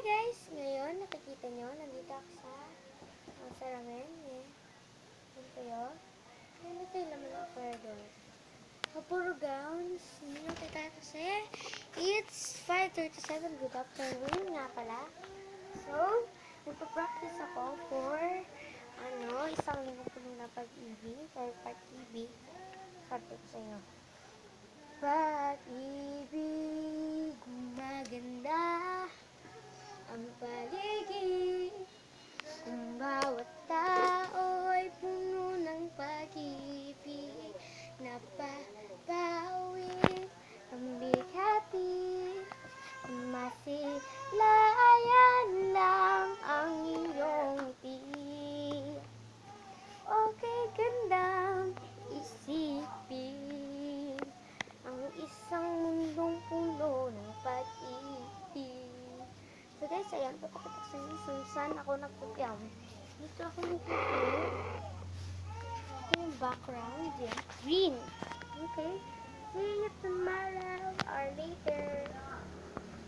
guys! Ngayon, nakikita nyo, nandito ako sa Saramen. Yan kayo. Yan ito yung laman ng corridor. Puro gowns. Hindi natin tayo kasi it's 5:37. Good afternoon nga pala. So, nagpa-practice ako for isang linggo po na pag-ibig or pag-ibig. Sabi ko sa inyo. Pag-ibig, gumaganda ang paligid, kung bawat tao ay puno ng pag-ibig, napapawi ang bighati, masilayan lang ang iyong ngiti. Okay, gandang isipin ang isang mundong puno ng pag-ibig. So guys, ayan, papakita ko sa inyo kung saan ako nagpupiyam. Dito ako nagpupiyam. Ito yung background, yan. Green. Okay. See you tomorrow or later.